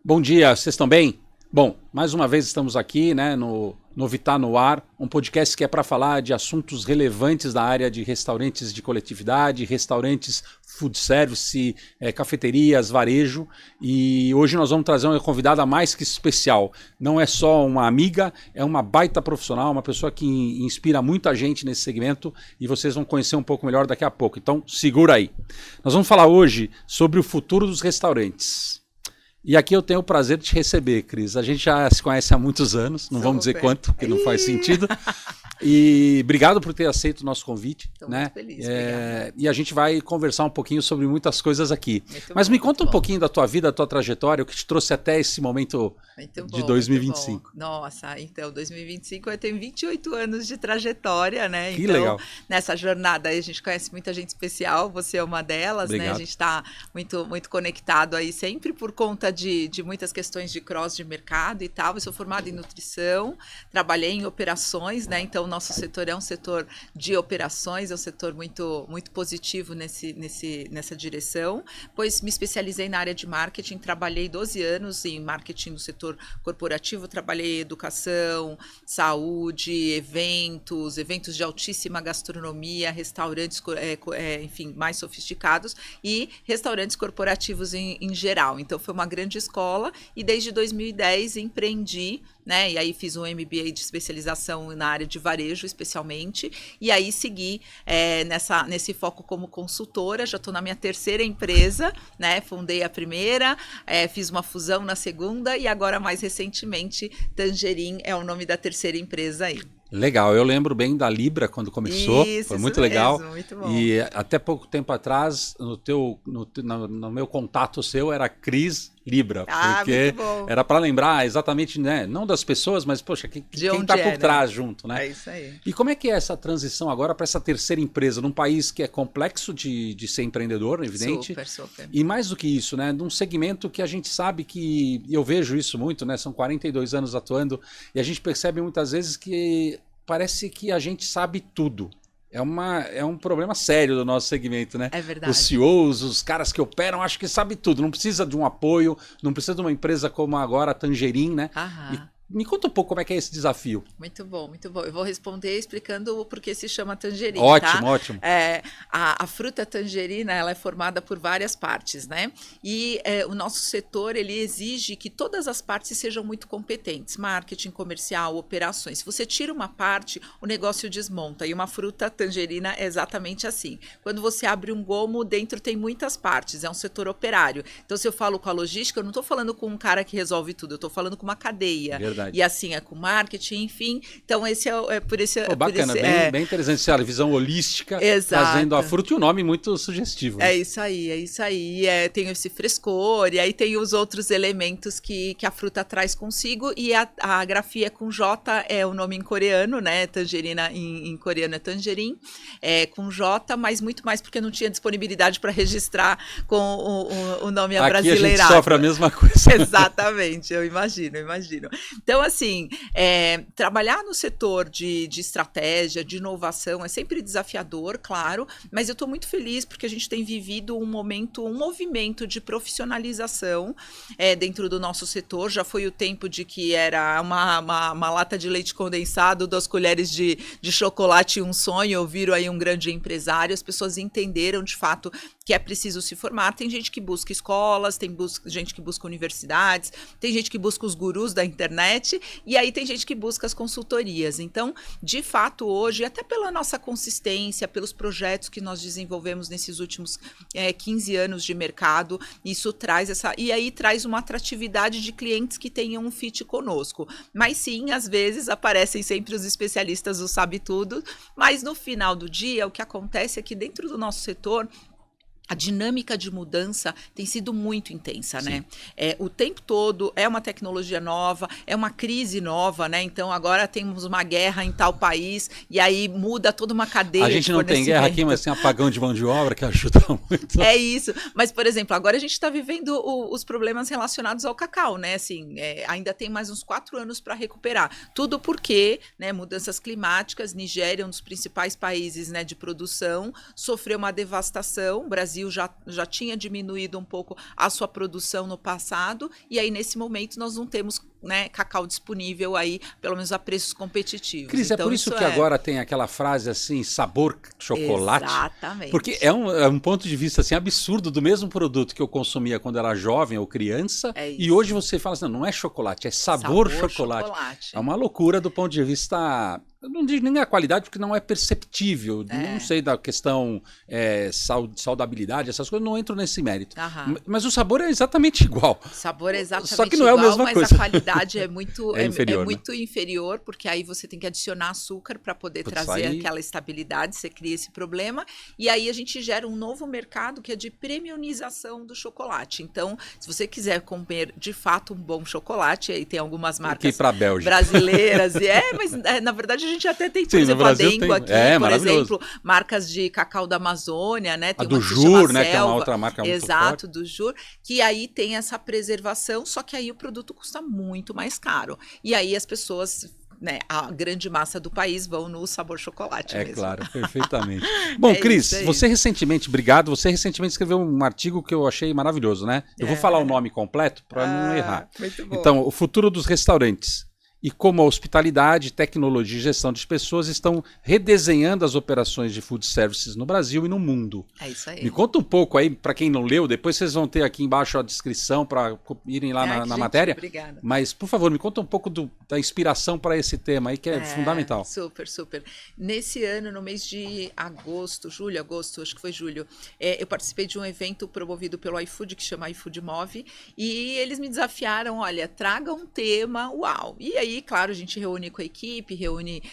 Bom dia, vocês estão bem? Bom, mais uma vez estamos aqui, né, no Novitar no Ar, um podcast que é para falar de assuntos relevantes da área de restaurantes de coletividade, restaurantes food service, cafeterias, varejo. E hoje nós vamos trazer uma convidada mais que especial. Não é só uma amiga, é uma baita profissional, uma pessoa que inspira muita gente nesse segmento e vocês vão conhecer um pouco melhor daqui a pouco. Então, segura aí. Nós vamos falar hoje sobre o futuro dos restaurantes. E aqui eu tenho o prazer de te receber, Cris. A gente já se conhece há muitos anos, não vamos dizer quanto, porque não faz sentido. E obrigado por ter aceito o nosso convite. Estou muito feliz, obrigada. E a gente vai conversar um pouquinho sobre muitas coisas aqui. Mas me conta um pouquinho da tua vida, da tua trajetória, o que te trouxe até esse momento de 2025. Nossa, então 2025 eu tenho 28 anos de trajetória, né? Que então, legal. Nessa jornada aí a gente conhece muita gente especial, você é uma delas, Obrigado. né? A gente está muito conectado aí sempre por conta de muitas questões de cross de mercado e tal. Eu sou formada em nutrição, trabalhei em operações, né? Então o nosso setor é um setor de operações, é um setor muito positivo nessa direção. Depois me especializei na área de marketing, trabalhei 12 anos em marketing no setor corporativo, trabalhei em educação, saúde, eventos de altíssima gastronomia, restaurantes, enfim, mais sofisticados e restaurantes corporativos em geral. Então foi uma grande escola e desde 2010 empreendi, né? E aí fiz um MBA de especialização na área de varejo, especialmente, e aí segui nesse foco como consultora. Já estou na minha terceira empresa, né? Fundei a primeira, fiz uma fusão na segunda e agora, mais recentemente, Tangerine é o nome da terceira empresa aí. Legal, eu lembro bem da Libra quando começou, foi muito legal. Mesmo, muito bom. E até pouco tempo atrás, no meu contato seu, era Cris Libra, porque era para lembrar exatamente, né, não das pessoas, mas poxa, quem está por trás junto, né? É isso aí. E como é que é essa transição agora para essa terceira empresa, num país que é complexo de ser empreendedor, evidente? Super. E mais do que isso, né, num segmento que a gente sabe que, e eu vejo isso muito, né, são 42 anos atuando, e a gente percebe muitas vezes que parece que a gente sabe tudo. É um problema sério do nosso segmento, né? É verdade. Os CEOs, os caras que operam, acho que sabem tudo. Não precisa de um apoio, não precisa de uma empresa como agora a Tangerine, né? Me conta um pouco como é que é esse desafio. Muito bom. Eu vou responder explicando o porquê se chama tangerina. Ótimo. A fruta tangerina, ela é formada por várias partes, né? E o nosso setor, ele exige que todas as partes sejam muito competentes. Marketing, comercial, operações. Se você tira uma parte, o negócio desmonta. E uma fruta tangerina é exatamente assim. Quando você abre um gomo, dentro tem muitas partes. É um setor operário. Então, se eu falo com a logística, eu não estou falando com um cara que resolve tudo. Eu estou falando com uma cadeia. Verdade. E assim é com marketing, enfim. Então, esse é por esse... Bacana, bem interessante essa visão holística, Exato. Trazendo a fruta e o nome muito sugestivo. Né? É isso aí. Tem esse frescor, e aí tem os outros elementos que a fruta traz consigo, e a grafia com J é o nome em coreano, né? Tangerina em coreano é tangerine, com J, mas muito mais porque não tinha disponibilidade para registrar com o nome abrasileirado. Aqui a gente sofre a mesma coisa. Exatamente, eu imagino. Então, assim, trabalhar no setor de estratégia, de inovação, é sempre desafiador, claro, mas eu estou muito feliz porque a gente tem vivido um movimento de profissionalização dentro do nosso setor. Já foi o tempo de que era uma lata de leite condensado, 2 colheres de chocolate e um sonho. Eu viro aí um grande empresário, as pessoas entenderam, de fato, que é preciso se formar. Tem gente que busca escolas, tem gente que busca universidades, tem gente que busca os gurus da internet, e aí tem gente que busca as consultorias. Então, de fato, hoje, até pela nossa consistência, pelos projetos que nós desenvolvemos nesses últimos 15 anos de mercado, isso traz traz uma atratividade de clientes que tenham um fit conosco. Mas sim, às vezes aparecem sempre os especialistas, o sabe tudo, mas no final do dia, o que acontece é que dentro do nosso setor, a dinâmica de mudança tem sido muito intensa, né? O tempo todo é uma tecnologia nova, é uma crise nova, né? Então agora temos uma guerra em tal país e aí muda toda uma cadeia. A gente não tem guerra aqui, mas tem apagão de mão de obra que ajuda muito. É isso. Mas, por exemplo, agora a gente está vivendo os problemas relacionados ao cacau, né? Assim, ainda tem mais uns 4 anos para recuperar. Tudo porque, né, mudanças climáticas, Nigéria, um dos principais países, né, de produção, sofreu uma devastação, Brasil Brasil já tinha diminuído um pouco a sua produção no passado, e aí nesse momento nós não temos, né, cacau disponível aí, pelo menos a preços competitivos. Cris, então, é por isso que agora tem aquela frase assim, sabor chocolate. Exatamente. Porque é um ponto de vista assim, absurdo do mesmo produto que eu consumia quando era jovem ou criança, e hoje você fala assim, não é chocolate, é sabor chocolate. É uma loucura do ponto de vista... Eu não digo nem a qualidade, porque não é perceptível. Não sei da questão saudabilidade, essas coisas, não entro nesse mérito. Mas o sabor é exatamente igual. O sabor é exatamente Só que não é a mesma coisa. Mas a qualidade é muito, inferior, muito inferior, porque aí você tem que adicionar açúcar para poder trazer aquela estabilidade, você cria esse problema, e aí a gente gera um novo mercado que é de premiumização do chocolate. Então, se você quiser comer de fato um bom chocolate, aí tem algumas marcas brasileiras, mas na verdade a gente até tem, por exemplo, a Dengo aqui, por exemplo, marcas de cacau da Amazônia, né? Tem a do Jur, né? Que é uma outra marca muito forte. Exato, do Jur, que aí tem essa preservação, só que aí o produto custa muito mais caro. E aí as pessoas... né, a grande massa do país vão no sabor chocolate mesmo. Claro, perfeitamente. Bom, Cris, você recentemente escreveu um artigo que eu achei maravilhoso, né? Eu vou falar o nome completo para não errar. Muito bom. Então, o futuro dos restaurantes e como a hospitalidade, tecnologia e gestão de pessoas estão redesenhando as operações de food services no Brasil e no mundo. É isso aí. Me conta um pouco aí, para quem não leu, depois vocês vão ter aqui embaixo a descrição para irem lá na matéria. Obrigada. Mas, por favor, me conta um pouco da inspiração para esse tema aí, que é fundamental. Super, super. Nesse ano, no mês de agosto, acho que foi julho, eu participei de um evento promovido pelo iFood, que chama iFood Move, e eles me desafiaram, olha, traga um tema, uau. E aí, claro, a gente reúne com a equipe, reúne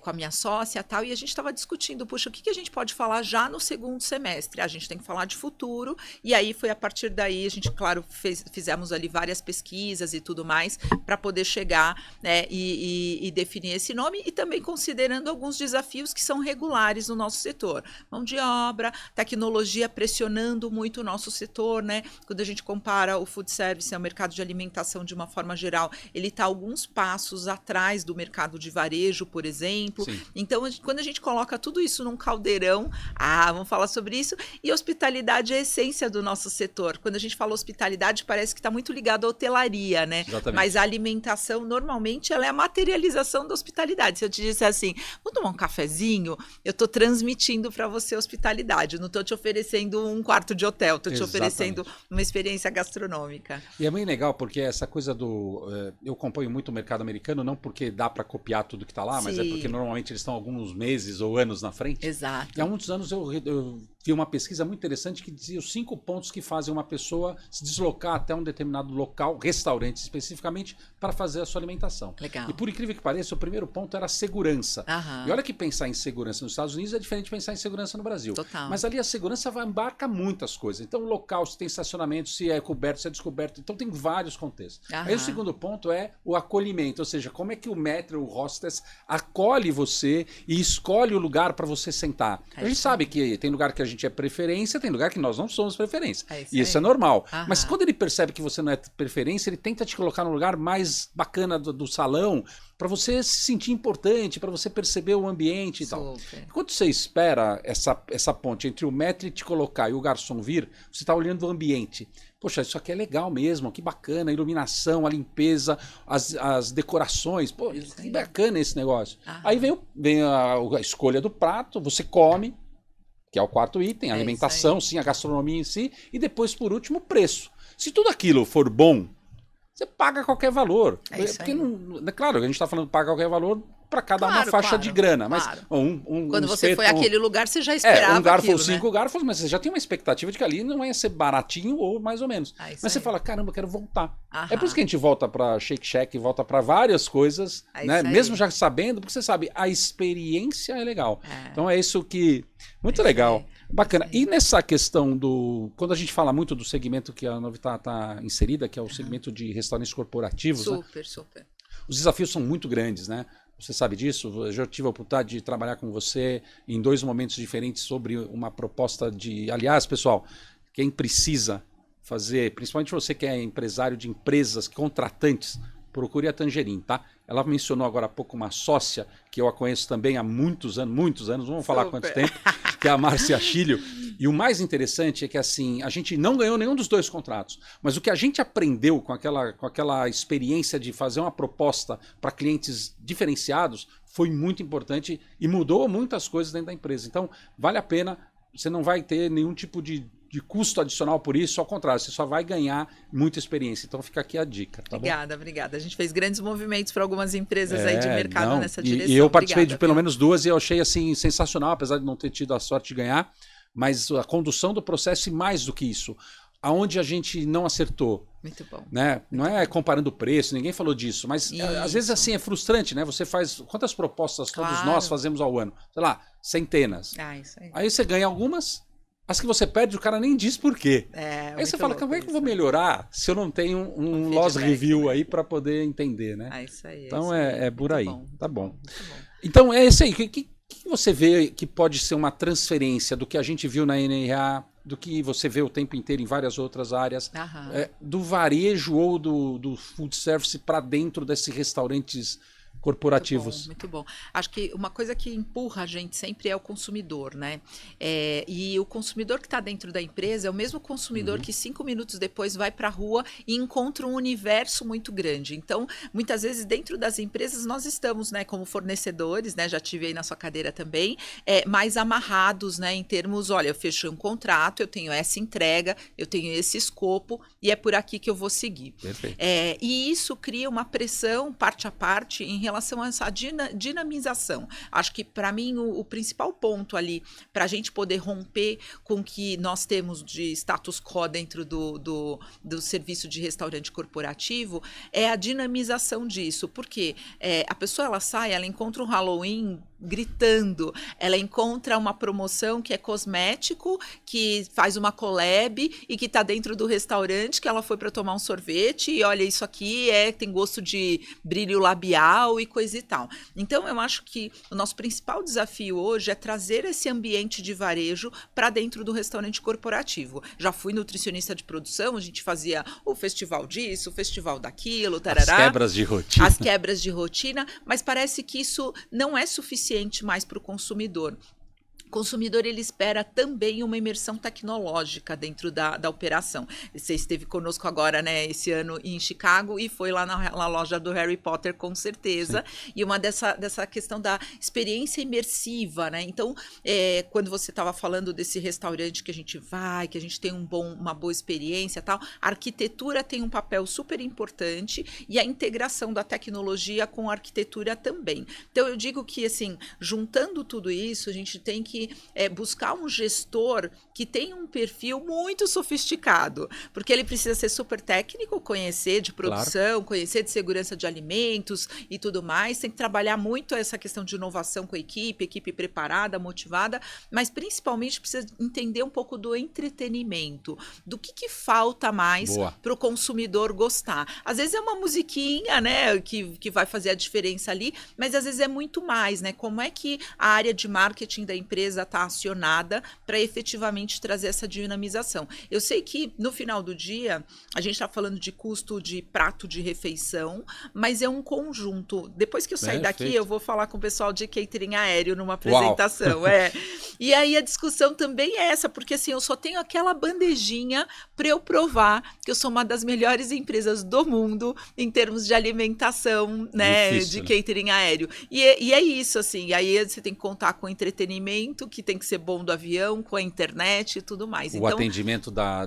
com a minha sócia e tal, e a gente estava discutindo, puxa, o que a gente pode falar já no segundo semestre? A gente tem que falar de futuro, e aí foi a partir daí, a gente, claro, fizemos ali várias pesquisas e tudo mais, para poder chegar, né, e definir esse nome, e também considerando alguns desafios que são regulares no nosso setor. Mão de obra, tecnologia pressionando muito o nosso setor, né? Quando a gente compara o food service, o mercado de alimentação de uma forma geral, ele está alguns passos atrás do mercado de varejo, por exemplo. Sim. Então, quando a gente coloca tudo isso num caldeirão, vamos falar sobre isso, e hospitalidade é a essência do nosso setor. Quando a gente fala hospitalidade, parece que está muito ligado à hotelaria, né? Exatamente. Mas a alimentação, normalmente, ela é a materialização da hospitalidade. Se eu te disser assim, vamos tomar um cafezinho, eu estou transmitindo para você hospitalidade, não estou te oferecendo um quarto de hotel, estou te oferecendo uma experiência gastronômica. E é bem legal, porque essa coisa eu acompanho muito o mercado americano, não porque dá para copiar tudo que está lá, mas é porque normalmente eles estão alguns meses ou anos na frente. Exato. E há muitos anos eu vi uma pesquisa muito interessante que dizia os 5 pontos que fazem uma pessoa se deslocar até um determinado local, restaurante especificamente, para fazer a sua alimentação. Legal. E por incrível que pareça, o primeiro ponto era a segurança. Aham. E olha que pensar em segurança nos Estados Unidos é diferente de pensar em segurança no Brasil. Total. Mas ali a segurança embarca muitas coisas. Então o local, se tem estacionamento, se é coberto, se é descoberto. Então tem vários contextos. Aham. Aí o segundo ponto é o acolhimento, ou seja, como é que o maître, o hostess, acolhe você e escolhe o lugar para você sentar. A gente sabe que tem lugar que a gente é preferência, tem lugar que nós não somos preferência. E isso é normal. Aham. Mas quando ele percebe que você não é preferência, ele tenta te colocar no lugar mais bacana do salão, para você se sentir importante, para você perceber o ambiente e tal. Enquanto você espera essa ponte entre o maître te colocar e o garçom vir, você está olhando o ambiente. Poxa, isso aqui é legal mesmo, que bacana, a iluminação, a limpeza, as decorações, pô, que bacana esse negócio. Aí vem a escolha do prato, você come, que é o quarto item, a alimentação, sim, a gastronomia em si, e depois, por último, o preço. Se tudo aquilo for bom, você paga qualquer valor. Porque claro, a gente está falando de pagar qualquer valor para cada uma faixa de grana. Mas quando você foi àquele lugar, você já esperava um garfo, aquilo, 5 garfos, mas você já tem uma expectativa de que ali não ia ser baratinho ou mais ou menos. Mas você fala, caramba, eu quero voltar. É por isso que a gente volta para Shake Shack, volta para várias coisas, né? Mesmo já sabendo, porque você sabe, a experiência é legal. Então é isso que... Muito legal. Bacana. E nessa questão quando a gente fala muito do segmento que a Novità está inserida, que é o segmento de restaurantes corporativos, super. Os desafios são muito grandes, né? Você sabe disso, eu já tive a oportunidade de trabalhar com você em 2 momentos diferentes sobre uma proposta de... Aliás, pessoal, quem precisa fazer, principalmente você que é empresário de empresas contratantes, procure a Tangerine, tá? Ela mencionou agora há pouco uma sócia, que eu a conheço também há muitos anos, vamos falar quanto tempo, que é a Márcia Chilio. E o mais interessante é que assim, a gente não ganhou nenhum dos dois contratos, mas o que a gente aprendeu com aquela experiência de fazer uma proposta para clientes diferenciados foi muito importante e mudou muitas coisas dentro da empresa. Então, vale a pena, você não vai ter nenhum tipo de custo adicional por isso, ao contrário, você só vai ganhar muita experiência. Então fica aqui a dica, tá obrigada, bom? Obrigada. A gente fez grandes movimentos para algumas empresas aí de mercado nessa direção. E eu participei de pelo menos 2 e eu achei assim sensacional, apesar de não ter tido a sorte de ganhar, mas a condução do processo e mais do que isso, aonde a gente não acertou. Muito bom. Né? Não é comparando o preço, ninguém falou disso, mas às vezes assim é frustrante, né? Você faz, quantas propostas todos nós fazemos ao ano? Sei lá, centenas. Isso aí. Aí você ganha algumas, as que você perde, o cara nem diz por quê. Aí você fala, como é que eu vou melhorar se eu não tenho um loss review aí para poder entender, né? Isso aí. Então é por aí. Bom, tá bom. Bom. Então é isso aí. O que você vê que pode ser uma transferência do que a gente viu na NRA, do que você vê o tempo inteiro em várias outras áreas, do varejo ou do food service para dentro desses restaurantes corporativos? Muito bom. Acho que uma coisa que empurra a gente sempre é o consumidor, né? E o consumidor que está dentro da empresa é o mesmo consumidor que 5 minutos depois vai para a rua e encontra um universo muito grande. Então, muitas vezes dentro das empresas nós estamos, né, como fornecedores, né, já tive aí na sua cadeira também, mais amarrados, né, em termos, olha, eu fechei um contrato, eu tenho essa entrega, eu tenho esse escopo e é por aqui que eu vou seguir. Perfeito. E isso cria uma pressão parte a parte em relação a essa dinamização. Acho que, para mim, o principal ponto ali, para a gente poder romper com o que nós temos de status quo dentro do serviço de restaurante corporativo, é a dinamização disso. Porque a pessoa, ela sai, ela encontra um Halloween gritando, ela encontra uma promoção que é cosmético, que faz uma collab e que está dentro do restaurante, que ela foi para tomar um sorvete e olha, isso aqui tem gosto de brilho labial e coisa e tal. Então, eu acho que o nosso principal desafio hoje é trazer esse ambiente de varejo para dentro do restaurante corporativo. Já fui nutricionista de produção, a gente fazia o festival disso, o festival daquilo, tarará. As quebras de rotina. As quebras de rotina, mas parece que isso não é suficiente mais para o consumidor. O consumidor, ele espera também uma imersão tecnológica dentro da operação. Você esteve conosco agora, né, esse ano em Chicago e foi lá na loja do Harry Potter, com certeza. Sim. E uma dessa questão da experiência imersiva, né? Então, quando você estava falando desse restaurante que a gente vai, que a gente tem uma boa experiência e tal, a arquitetura tem um papel super importante e a integração da tecnologia com a arquitetura também. Então, eu digo que, assim, juntando tudo isso, a gente tem que buscar um gestor que tenha um perfil muito sofisticado, porque ele precisa ser super técnico, conhecer de produção, conhecer de segurança de alimentos e tudo mais, tem que trabalhar muito essa questão de inovação com a equipe preparada, motivada, mas principalmente precisa entender um pouco do entretenimento, do que falta mais para o consumidor gostar. Às vezes é uma musiquinha, né, que vai fazer a diferença ali, mas às vezes é muito mais, né? Como é que a área de marketing da empresa está acionada para efetivamente trazer essa dinamização. Eu sei que no final do dia a gente está falando de custo de prato de refeição, mas é um conjunto. Depois que eu sair daqui, eu vou falar com o pessoal de catering aéreo numa apresentação. E aí a discussão também é essa, porque assim, eu só tenho aquela bandejinha para eu provar que eu sou uma das melhores empresas do mundo em termos de alimentação, né, difícil, de catering aéreo. E é isso, assim, e aí você tem que contar com entretenimento, que tem que ser bom do avião, com a internet e tudo mais. O atendimento da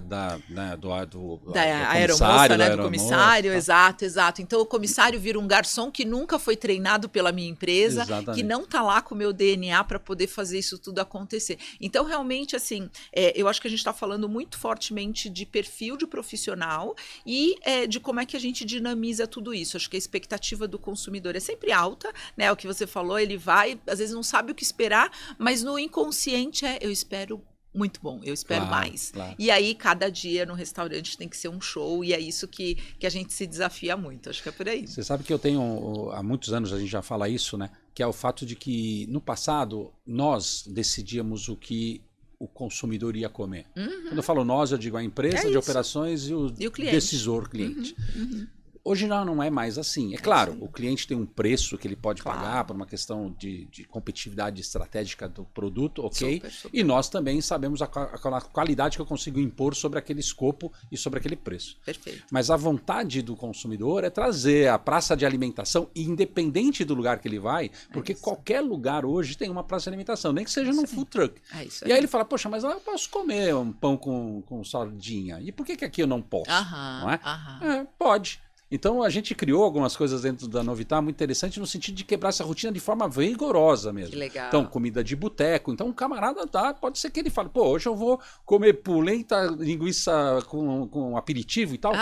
aeromoça, né, do comissário, exato. Então o comissário vira um garçom que nunca foi treinado pela minha empresa, que não está lá com o meu DNA para poder fazer isso tudo acontecer. Então realmente, assim, eu acho que a gente está falando muito fortemente de perfil de profissional e de como é que a gente dinamiza tudo isso. Acho que a expectativa do consumidor é sempre alta, né? O que você falou, ele vai, às vezes não sabe o que esperar, mas no inconsciente eu espero muito bom, eu espero mais. Claro. E aí, cada dia no restaurante tem que ser um show, e é isso que a gente se desafia muito, acho que é por aí. Você sabe que eu tenho, há muitos anos a gente já fala isso, né? Que é o fato de que no passado nós decidíamos o que o consumidor ia comer. Quando eu falo nós, eu digo a empresa de operações e o cliente. Decisor cliente. Hoje não é mais assim. É claro, o cliente tem um preço que ele pode pagar por uma questão de competitividade estratégica do produto, ok? Super. E nós também sabemos a qualidade que eu consigo impor sobre aquele escopo e sobre aquele preço. Perfeito. Mas a vontade do consumidor é trazer a praça de alimentação, independente do lugar que ele vai, porque qualquer lugar hoje tem uma praça de alimentação, nem que seja num food truck. E aí ele fala, poxa, mas lá eu posso comer um pão com sardinha. E por que aqui eu não posso? Não é? Pode. Então a gente criou algumas coisas dentro da Novità muito interessante no sentido de quebrar essa rotina de forma vigorosa mesmo. Que legal. Então, comida de boteco. Então, um camarada pode ser que ele fale, pô, hoje eu vou comer polenta, linguiça com aperitivo e tal.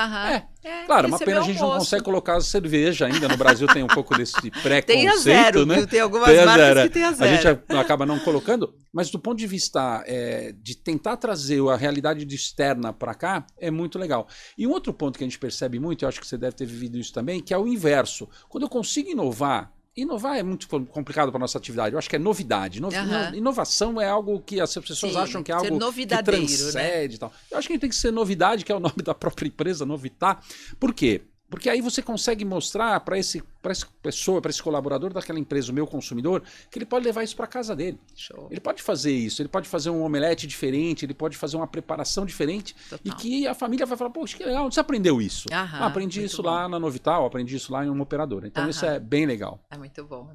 Claro, uma pena a gente não consegue colocar cerveja ainda. No Brasil tem um pouco desse preconceito, tem a zero, né? Tem algumas marcas que tem a zero. A gente acaba não colocando, mas do ponto de vista de tentar trazer a realidade externa para cá, é muito legal. E um outro ponto que a gente percebe muito, eu acho que você deve ter vivido isso também, que é o inverso. Quando eu consigo inovar é muito complicado para a nossa atividade. Eu acho que é novidade. Inovação é algo que as pessoas acham que é algo que transcende, né? E tal. Eu acho que tem que ser novidade, que é o nome da própria empresa, Novità. Por quê? Porque aí você consegue mostrar para essa pessoa, para esse colaborador daquela empresa, o meu consumidor, que ele pode levar isso para casa dele. Show. Ele pode fazer isso, ele pode fazer um omelete diferente, ele pode fazer uma preparação diferente. Total. E que a família vai falar, poxa, que legal, onde você aprendeu isso? Aprendi isso lá na Novità, aprendi isso lá em uma operadora. Então isso é bem legal. É muito bom.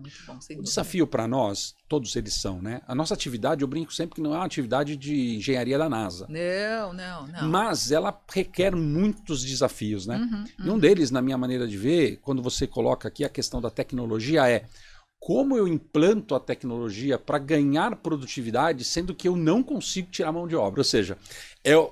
O desafio para nós, todos eles são, né? A nossa atividade, eu brinco sempre que não é uma atividade de engenharia da NASA. Não. Mas ela requer muitos desafios, né? E um deles, na minha maneira de ver, quando você coloca aqui a questão da tecnologia, é como eu implanto a tecnologia para ganhar produtividade, sendo que eu não consigo tirar mão de obra. Ou seja,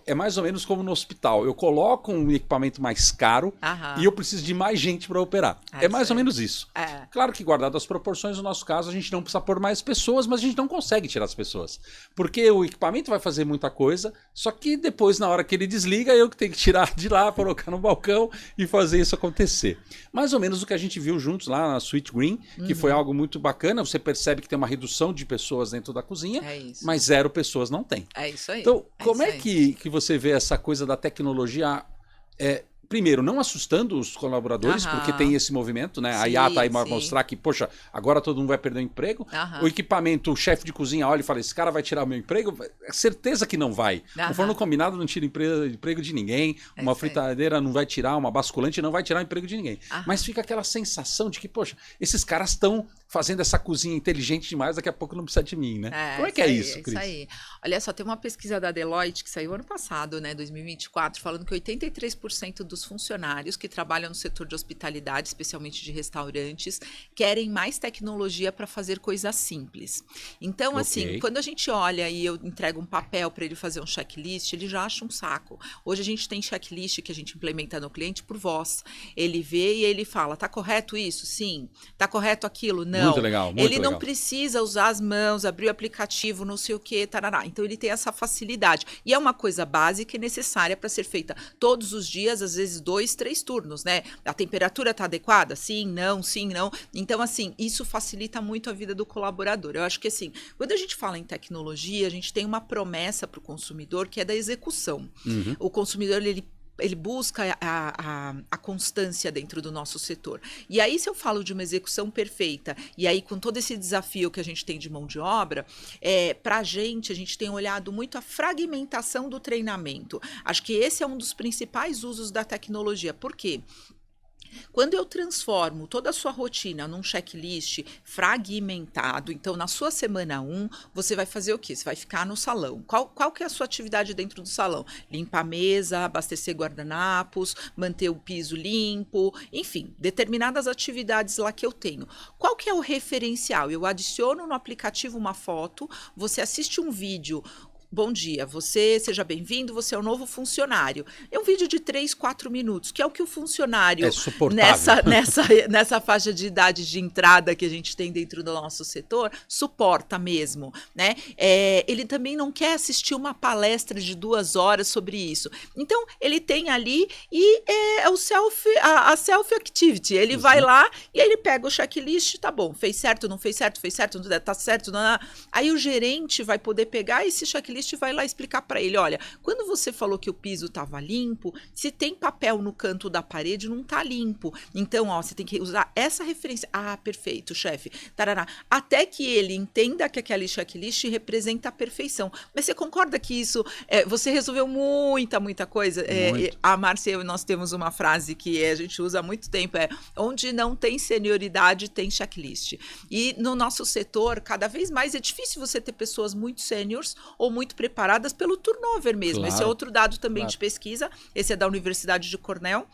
é mais ou menos como no hospital. Eu coloco um equipamento mais caro e eu preciso de mais gente para operar. É mais ou menos isso. Claro que, guardado as proporções, no nosso caso, a gente não precisa pôr mais pessoas, mas a gente não consegue tirar as pessoas. Porque o equipamento vai fazer muita coisa, só que depois, na hora que ele desliga, eu que tenho que tirar de lá, colocar no balcão e fazer isso acontecer. Mais ou menos o que a gente viu juntos lá na Sweet Green, que foi algo muito bacana. Você percebe que tem uma redução de pessoas dentro da cozinha, mas 0 pessoas não tem. É isso aí. Então, como é que você vê essa coisa da tecnologia, primeiro, não assustando os colaboradores, porque tem esse movimento, né? A IA está aí para mostrar que, poxa, agora todo mundo vai perder o emprego. O equipamento, o chefe de cozinha olha e fala, esse cara vai tirar o meu emprego? É certeza que não vai. O forno combinado não tira emprego de ninguém, uma fritadeira não vai tirar, uma basculante não vai tirar o emprego de ninguém. Mas fica aquela sensação de que, poxa, esses caras estão fazendo essa cozinha inteligente demais, daqui a pouco não precisa de mim, né? Como é que é isso, Cris? Isso aí. Olha só, tem uma pesquisa da Deloitte que saiu ano passado, né, 2024, falando que 83% dos funcionários que trabalham no setor de hospitalidade, especialmente de restaurantes, querem mais tecnologia para fazer coisas simples. Então, assim, quando a gente olha e eu entrego um papel para ele fazer um checklist, ele já acha um saco. Hoje a gente tem checklist que a gente implementa no cliente por voz. Ele vê e ele fala, tá correto isso? Sim. Tá correto aquilo? Não. Muito legal, muito ele legal. não precisa usar as mãos, abrir o aplicativo, não sei o que, tarará. Então ele tem essa facilidade. E é uma coisa básica e necessária para ser feita todos os dias, às vezes 2, 3 turnos, né? A temperatura está adequada? Sim, não. Então, assim, isso facilita muito a vida do colaborador. Eu acho que, assim, quando a gente fala em tecnologia, a gente tem uma promessa para o consumidor que é da execução. O consumidor, ele busca a constância dentro do nosso setor. E aí, se eu falo de uma execução perfeita, e aí com todo esse desafio que a gente tem de mão de obra, para a gente tem olhado muito a fragmentação do treinamento. Acho que esse é um dos principais usos da tecnologia. Por quê? Quando eu transformo toda a sua rotina num checklist fragmentado, então na sua semana 1, você vai fazer o quê? Você vai ficar no salão. Qual que é a sua atividade dentro do salão? Limpar a mesa, abastecer guardanapos, manter o piso limpo, enfim, determinadas atividades lá que eu tenho. Qual que é o referencial? Eu adiciono no aplicativo uma foto, você assiste um vídeo. Bom dia, seja bem-vindo, você é o novo funcionário. É um vídeo de 3, 4 minutos, que é o que o funcionário, nessa faixa de idade de entrada que a gente tem dentro do nosso setor, suporta mesmo, né? Ele também não quer assistir uma palestra de 2 horas sobre isso. Então, ele tem ali e é o self-activity. Ele vai lá e ele pega o checklist, tá bom, fez certo, não fez certo, tá certo, não. Aí o gerente vai poder pegar esse checklist checklist e vai lá explicar para ele, olha, quando você falou que o piso estava limpo, se tem papel no canto da parede, não está limpo. Então, ó, você tem que usar essa referência. Ah, perfeito, chefe. Tarará. Até que ele entenda que aquele checklist representa a perfeição. Mas você concorda que isso, você resolveu muita coisa? A Márcia e eu, nós temos uma frase que a gente usa há muito tempo, onde não tem senioridade, tem checklist. E no nosso setor, cada vez mais é difícil você ter pessoas muito sêniores ou muito preparadas pelo turnover mesmo. Claro. Esse é outro dado também de pesquisa, esse é da Universidade de Cornell,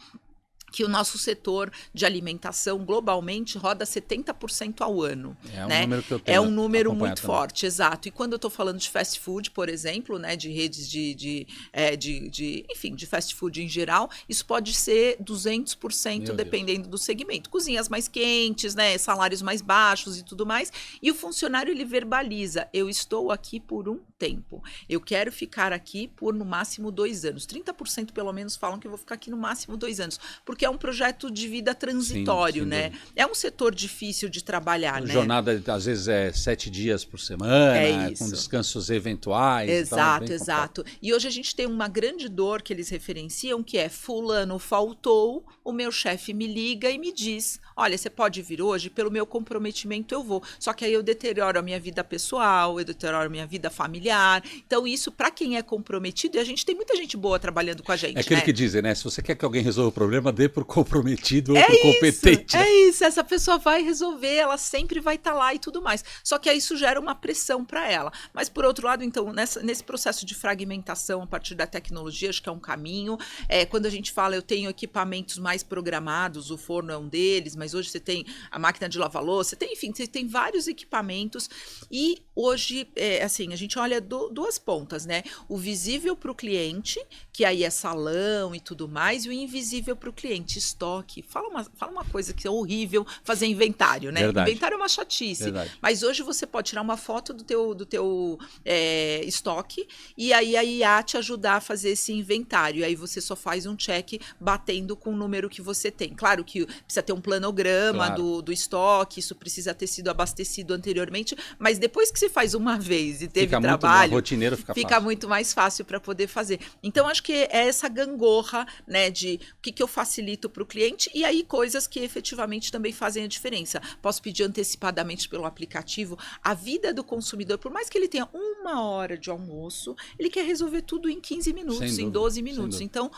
que o nosso setor de alimentação globalmente roda 70% ao ano. É um né? número que eu tenho. É um número muito também. forte, exato. E quando eu estou falando de fast food, por exemplo, né, de redes enfim, de fast food em geral, isso pode ser 200% dependendo do segmento. Cozinhas mais quentes, né, salários mais baixos e tudo mais. E o funcionário, ele verbaliza, eu estou aqui por um tempo. Eu quero ficar aqui por no máximo 2 anos. 30% pelo menos falam que eu vou ficar aqui no máximo 2 anos. Porque é um projeto de vida transitório, né? É um setor difícil de trabalhar, né? Jornada, às vezes, 7 dias por semana, com descansos eventuais. Exato, exato. E hoje a gente tem uma grande dor que eles referenciam, que é fulano faltou, o meu chefe me liga e me diz, olha, você pode vir hoje? Pelo meu comprometimento eu vou. Só que aí eu deterioro a minha vida pessoal, eu deterioro a minha vida familiar. Então isso, para quem é comprometido, e a gente tem muita gente boa trabalhando com a gente, é aquilo né? que dizem, né? Se você quer que alguém resolva o problema, dê pro comprometido ou pro competente. É isso, essa pessoa vai resolver, ela sempre vai estar lá e tudo mais. Só que aí isso gera uma pressão para ela. Mas por outro lado, então, nesse processo de fragmentação a partir da tecnologia, acho que é um caminho. Quando a gente fala, eu tenho equipamentos mais programados, o forno é um deles, mas hoje você tem a máquina de lavar louça, enfim, você tem vários equipamentos. E hoje, assim, a gente olha duas pontas, né? O visível para o cliente, que aí é salão e tudo mais, e o invisível para o cliente, estoque. Fala uma coisa que é horrível fazer inventário, né? Verdade. Inventário é uma chatice. Verdade. Mas hoje você pode tirar uma foto do teu estoque e aí a IA te ajudar a fazer esse inventário. E aí você só faz um check batendo com o número que você tem. Claro que precisa ter um planograma do estoque, isso precisa ter sido abastecido anteriormente, mas depois que você faz uma vez e teve trabalho, rotineiro fica muito mais fácil para poder fazer. Então, acho que é essa gangorra, né, de o que eu facilito para o cliente e aí coisas que efetivamente também fazem a diferença. Posso pedir antecipadamente pelo aplicativo. A vida do consumidor, por mais que ele tenha 1 hora de almoço, ele quer resolver tudo em 15 minutos, em 12 minutos. Então,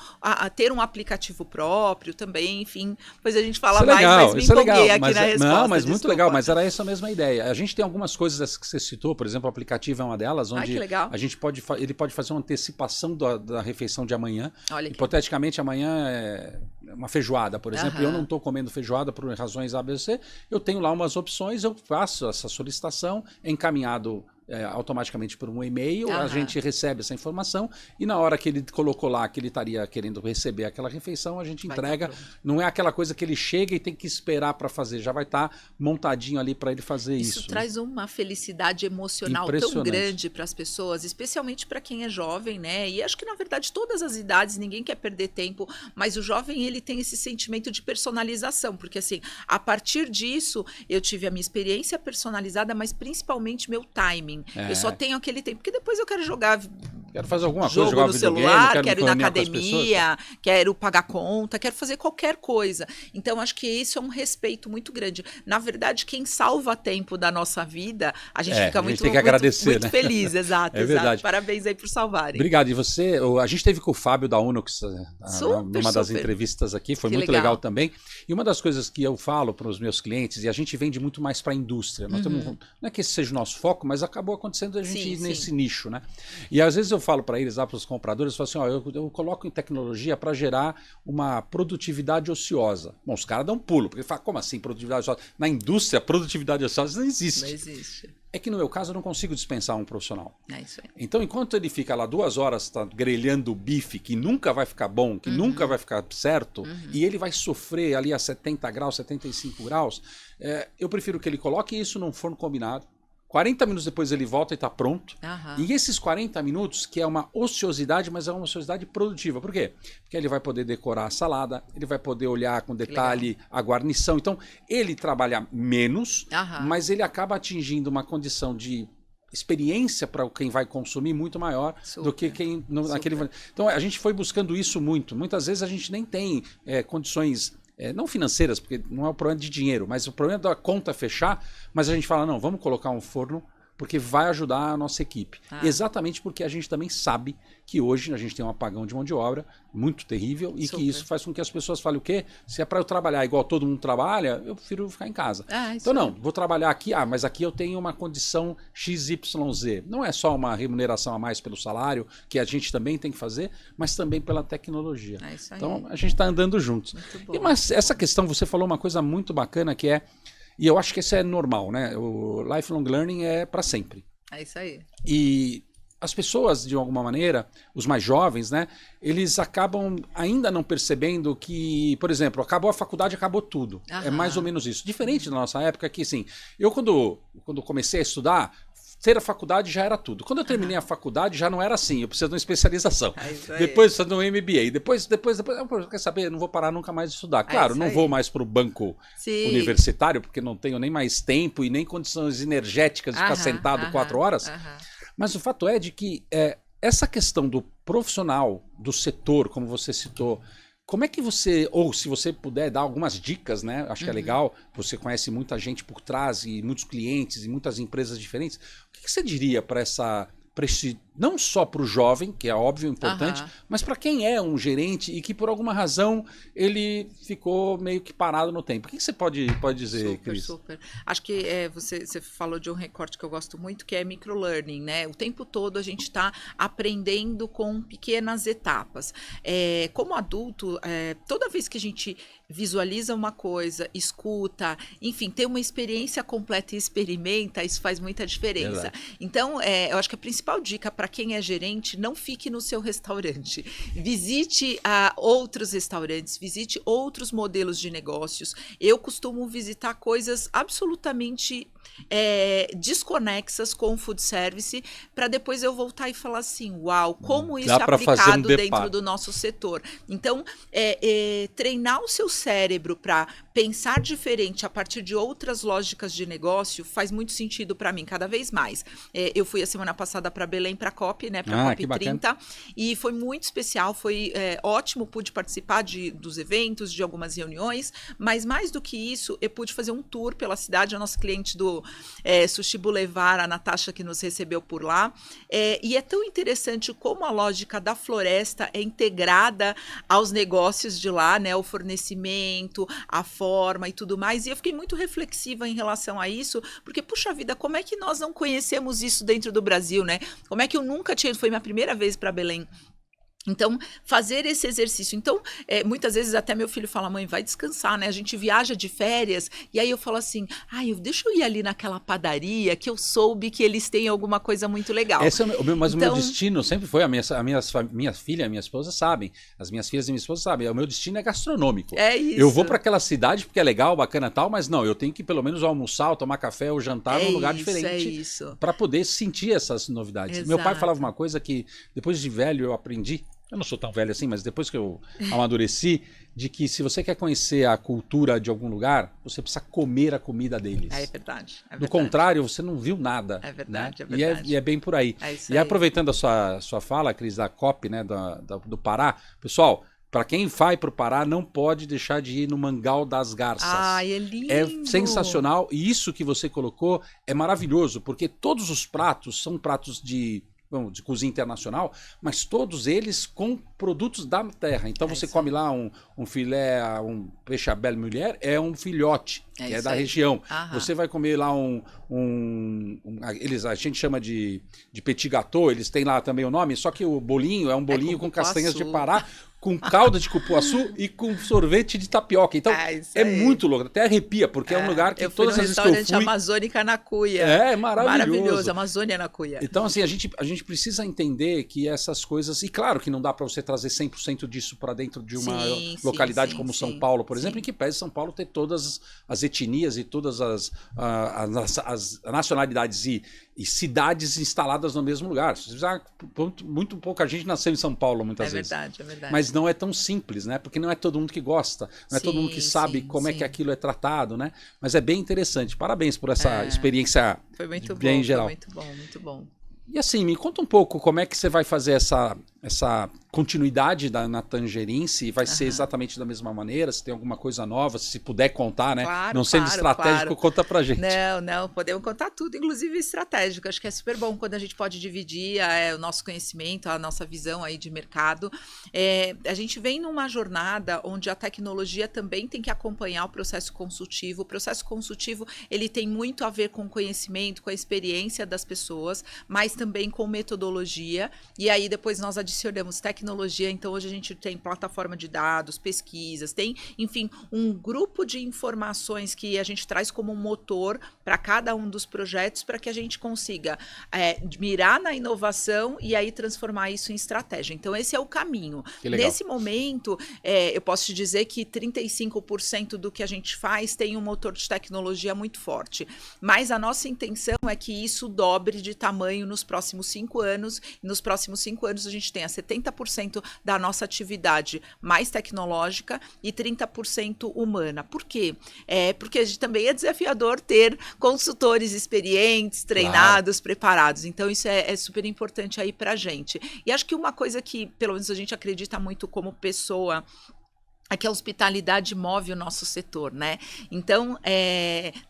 ter um aplicativo próprio também, enfim, depois a gente fala mais, mas me empolguei aqui na resposta. Não, mas muito legal, mas era essa mesma ideia. A gente tem algumas coisas que você citou, por exemplo, o aplicativo é uma delas, onde a gente ele pode fazer uma antecipação da refeição de amanhã. Olha hipoteticamente, amanhã é uma feijoada, por exemplo, e eu não estou comendo feijoada por razões ABC, eu tenho lá umas opções, eu faço essa solicitação, é encaminhado automaticamente por um e-mail, a gente recebe essa informação e na hora que ele colocou lá que ele estaria querendo receber aquela refeição, a gente entrega. Não é aquela coisa que ele chega e tem que esperar para fazer, já vai estar montadinho ali para ele fazer isso. Isso traz uma felicidade emocional tão grande para as pessoas, especialmente para quem é jovem, né? E acho que na verdade todas as idades, ninguém quer perder tempo, mas o jovem ele tem esse sentimento de personalização, porque assim, a partir disso eu tive a minha experiência personalizada, mas principalmente meu timing. Eu só tenho aquele tempo, porque depois eu quero jogar. Quero fazer alguma coisa, jogo no celular, quero ir na academia, quero pagar conta, quero fazer qualquer coisa. Então, acho que isso é um respeito muito grande. Na verdade, quem salva tempo da nossa vida, a gente fica muito né? feliz. Exato, é verdade. Parabéns aí por salvarem. Obrigado. E você, a gente teve com o Fábio da Unux numa das entrevistas aqui, foi muito legal também. E uma das coisas que eu falo para os meus clientes, e a gente vende muito mais para a indústria. Nós temos, não é que esse seja o nosso foco, mas acabou acontecendo a gente ir nesse nicho, né? E às vezes eu falo para eles, lá para os compradores, eu falo assim, eu coloco em tecnologia para gerar uma produtividade ociosa. Bom, os caras dão um pulo, porque falam, como assim produtividade ociosa? Na indústria, produtividade ociosa não existe. Não existe. É que no meu caso eu não consigo dispensar um profissional. É isso aí. Então, enquanto ele fica lá 2 horas grelhando o bife, que nunca vai ficar bom, que nunca vai ficar certo, e ele vai sofrer ali a 70 graus, 75 graus, eu prefiro que ele coloque isso num forno combinado, 40 minutos depois ele volta e está pronto. E esses 40 minutos, que é uma ociosidade, mas é uma ociosidade produtiva. Por quê? Porque ele vai poder decorar a salada, ele vai poder olhar com detalhe a guarnição. Então, ele trabalha menos, mas ele acaba atingindo uma condição de experiência para quem vai consumir muito maior do que quem naquele. Então a gente foi buscando isso muito. Muitas vezes a gente nem tem condições não financeiras, porque não é o problema de dinheiro, mas o problema da conta fechar, mas a gente fala, não, vamos colocar um forno porque vai ajudar a nossa equipe. Exatamente porque a gente também sabe que hoje a gente tem um apagão de mão de obra muito terrível e que isso faz com que as pessoas falem o quê? Se é para eu trabalhar igual todo mundo trabalha, eu prefiro ficar em casa. Então não, vou trabalhar aqui, mas aqui eu tenho uma condição XYZ. Não é só uma remuneração a mais pelo salário, que a gente também tem que fazer, mas também pela tecnologia. Então a gente está andando juntos. Mas essa questão, você falou uma coisa muito bacana que e eu acho que isso é normal, né? O lifelong learning é para sempre. É isso aí. E as pessoas, de alguma maneira, os mais jovens, né? Eles acabam ainda não percebendo que, por exemplo, acabou a faculdade, acabou tudo. É mais ou menos isso. Diferente da nossa época, que assim, eu quando comecei a estudar, ter a faculdade já era tudo. Quando eu terminei a faculdade, já não era assim. Eu preciso de uma especialização. Depois preciso de um MBA. Depois, quer saber? Não vou parar nunca mais de estudar. Claro, não vou mais para o banco universitário, porque não tenho nem mais tempo e nem condições energéticas de ficar sentado 4 horas. Mas o fato é de que essa questão do profissional, do setor, como você citou, como é que você, ou se você puder dar algumas dicas, né? Acho que é legal, você conhece muita gente por trás e muitos clientes e muitas empresas diferentes. O que você diria para esse, não só para o jovem, que é óbvio, importante, mas para quem é um gerente e que por alguma razão ele ficou meio que parado no tempo? O que você pode dizer, Cris? Super. Acho que você falou de um recorte que eu gosto muito, que é microlearning, né? O tempo todo a gente está aprendendo com pequenas etapas. Como adulto, toda vez que a gente visualiza uma coisa, escuta, enfim, tem uma experiência completa e experimenta, isso faz muita diferença. Verdade. Então, eu acho que a principal dica para quem é gerente, não fique no seu restaurante. Visite outros restaurantes, visite outros modelos de negócios. Eu costumo visitar coisas absolutamente desconexas com o food service, para depois eu voltar e falar assim, uau, como isso é aplicado dentro do nosso setor. Então, treinar o seu cérebro para pensar diferente a partir de outras lógicas de negócio faz muito sentido para mim, cada vez mais. Eu fui a semana passada para Belém, para a COP, né, para a COP 30, e foi muito especial, foi ótimo, pude participar dos eventos, de algumas reuniões, mas mais do que isso, eu pude fazer um tour pela cidade, a nossa cliente do Sushi Boulevard, a Natasha, que nos recebeu por lá, e é tão interessante como a lógica da floresta é integrada aos negócios de lá, né, o fornecimento, a forma e tudo mais, e eu fiquei muito reflexiva em relação a isso, porque, puxa vida, como é que nós não conhecemos isso dentro do Brasil, né? Como é que eu nunca tinha, foi minha primeira vez para Belém. Então, fazer esse exercício. Então, muitas vezes até meu filho fala, mãe, vai descansar, né? A gente viaja de férias, e aí eu falo assim, deixa eu ir ali naquela padaria que eu soube que eles têm alguma coisa muito legal. Mas o meu destino sempre foi, minha filha, minha esposa sabem, as minhas filhas e minha esposa sabem, o meu destino é gastronômico. É isso. Eu vou para aquela cidade porque é legal, bacana e tal, mas não, eu tenho que pelo menos almoçar, ou tomar café ou jantar num lugar diferente para poder sentir essas novidades. Exato. Meu pai falava uma coisa que depois de velho eu aprendi, eu não sou tão velho assim, mas depois que eu amadureci, de que se você quer conhecer a cultura de algum lugar, você precisa comer a comida deles. É verdade. Do contrário, você não viu nada. É verdade, né? é verdade. E é bem por aí. É isso e aí. Aproveitando a sua fala, Cris, da COP, né, do Pará, pessoal, para quem vai para o Pará, não pode deixar de ir no Mangal das Garças. É lindo! É sensacional. E isso que você colocou é maravilhoso, porque todos os pratos são pratos de cozinha internacional, mas todos eles com produtos da terra. Então você come lá um filé, um peixe à belle mulher, é um filhote, que é da região. Você vai comer lá a gente chama de petit gâteau, eles têm lá também o nome, só que o bolinho é um bolinho com castanhas de Pará, com calda de cupuaçu e com sorvete de tapioca. Então, muito louco. Até arrepia, porque é um lugar que todas as vezes que eu fui... restaurante Amazônica na Cuia. É maravilhoso. Amazônia na Cuia. Então, assim, a gente precisa entender que essas coisas... E claro que não dá para você trazer 100% disso para dentro de uma localidade como São Paulo, por exemplo, em que pese São Paulo ter todas as etnias e todas as nacionalidades e cidades instaladas no mesmo lugar. Muito pouca gente nasceu em São Paulo, muitas vezes. É verdade. Mas não é tão simples, né? Porque não é todo mundo que gosta, não é todo mundo que sabe como é que aquilo é tratado, né? Mas é bem interessante. Parabéns por essa experiência foi muito bem bom, geral. Foi muito bom, muito bom. E assim, me conta um pouco como é que você vai fazer essa continuidade na Tangerine, se vai ser exatamente da mesma maneira, se tem alguma coisa nova, se puder contar, né? Claro, não sendo estratégico, conta pra gente. Não, podemos contar tudo, inclusive estratégico. Acho que é super bom quando a gente pode dividir o nosso conhecimento, a nossa visão aí de mercado. A gente vem numa jornada onde a tecnologia também tem que acompanhar o processo consultivo. O processo consultivo, ele tem muito a ver com o conhecimento, com a experiência das pessoas, mas também com metodologia. E aí depois nós adicionamos tecnologia. Então hoje a gente tem plataforma de dados, pesquisas, tem, enfim, um grupo de informações que a gente traz como um motor para cada um dos projetos para que a gente consiga mirar na inovação e aí transformar isso em estratégia. Então esse é o caminho. Nesse momento, eu posso te dizer que 35% do que a gente faz tem um motor de tecnologia muito forte. Mas a nossa intenção é que isso dobre de tamanho nos próximos 5 anos. E nos próximos 5 anos a gente tenha 70% da nossa atividade mais tecnológica e 30% humana. Por quê? Porque a gente também é desafiador ter consultores experientes, treinados, preparados. Então isso é super importante aí pra gente. E acho que uma coisa que, pelo menos a gente acredita muito como pessoa, é que a hospitalidade move o nosso setor, né? Então,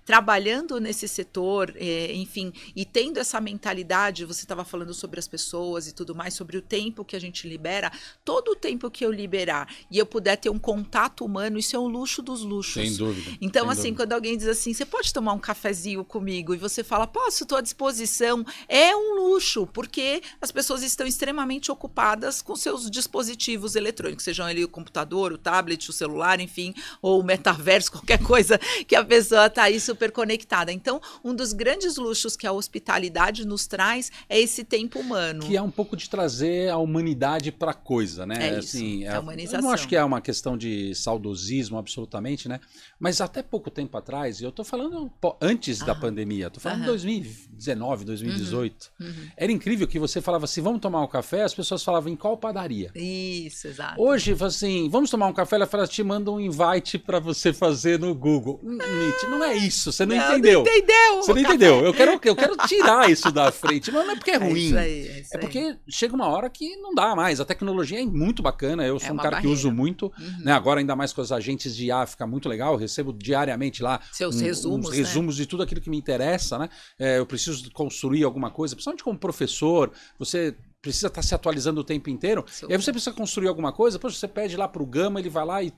trabalhando nesse setor, enfim, e tendo essa mentalidade, você estava falando sobre as pessoas e tudo mais, sobre o tempo que a gente libera, todo o tempo que eu liberar e eu puder ter um contato humano, isso é um luxo dos luxos. Sem dúvida. Então, assim, quando alguém diz assim, você pode tomar um cafezinho comigo? E você fala, posso, estou à disposição. É um luxo, porque as pessoas estão extremamente ocupadas com seus dispositivos eletrônicos, sejam ele o computador, o tablet, o celular, enfim, ou o metaverso, qualquer coisa que a pessoa está aí super conectada. Então, um dos grandes luxos que a hospitalidade nos traz é esse tempo humano. Que é um pouco de trazer a humanidade para a coisa, né? É isso, assim, a humanização. Eu não acho que é uma questão de saudosismo, absolutamente, né? Mas até pouco tempo atrás, e eu estou falando antes da pandemia, estou falando de 2019, 2018, era incrível que você falava assim, vamos tomar um café, as pessoas falavam em qual padaria? Isso, exato. Hoje, assim, vamos tomar um café, ela fala, te manda um invite para você fazer no Google. Não é isso, você não entendeu. Não entendeu. Você não entendeu. Eu quero tirar isso da frente, mas não é porque é ruim. É porque chega uma hora que não dá mais. A tecnologia é muito bacana, eu sou um cara que uso muito, né? Agora ainda mais com os agentes de IA, fica muito legal, eu recebo diariamente lá seus resumos de tudo aquilo que me interessa, né? Eu preciso construir alguma coisa, principalmente como professor, você precisa estar se atualizando o tempo inteiro. E aí você precisa construir alguma coisa, depois você pede lá para o Gama, ele vai lá e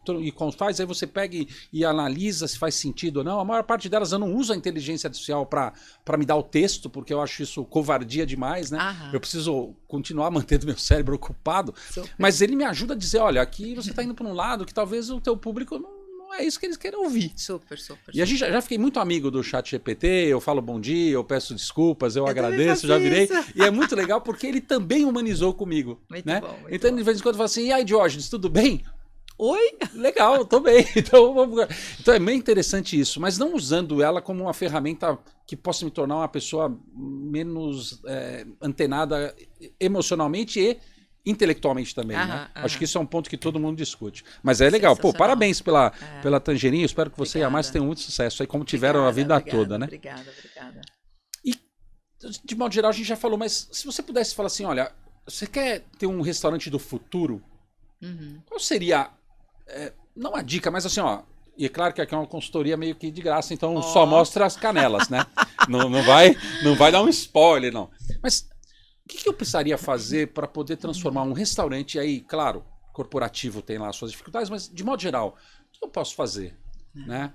faz, aí você pega e analisa se faz sentido ou não. A maior parte delas eu não uso a inteligência artificial para me dar o texto, porque eu acho isso covardia demais, né? Eu preciso continuar mantendo meu cérebro ocupado. Mas ele me ajuda a dizer, olha, aqui você está indo para um lado que talvez o teu público não é isso que eles querem ouvir. Super. E a gente já fiquei muito amigo do ChatGPT, eu falo bom dia, eu peço desculpas, eu agradeço, já virei. E é muito legal porque ele também humanizou comigo. Muito né? bom. Então, de vez em quando, fala assim, e aí, Diógenes, tudo bem? Oi? Legal, tô bem. Então é meio interessante isso, mas não usando ela como uma ferramenta que possa me tornar uma pessoa menos antenada emocionalmente e intelectualmente também, né? Acho que isso é um ponto que todo mundo discute. Mas é legal. Pô, parabéns pela Tangerine. Eu espero que você e a Márcia tenham muito sucesso aí, como tiveram a vida toda, né? Obrigada. E, de modo geral, a gente já falou, mas se você pudesse falar assim, olha, você quer ter um restaurante do futuro? Qual seria, não a dica, mas assim, ó, e é claro que aqui é uma consultoria meio que de graça, então só mostra as canelas, né? não vai dar um spoiler, não. Mas o que eu precisaria fazer para poder transformar um restaurante aí, claro, corporativo tem lá as suas dificuldades, mas de modo geral, o que eu posso fazer? Né?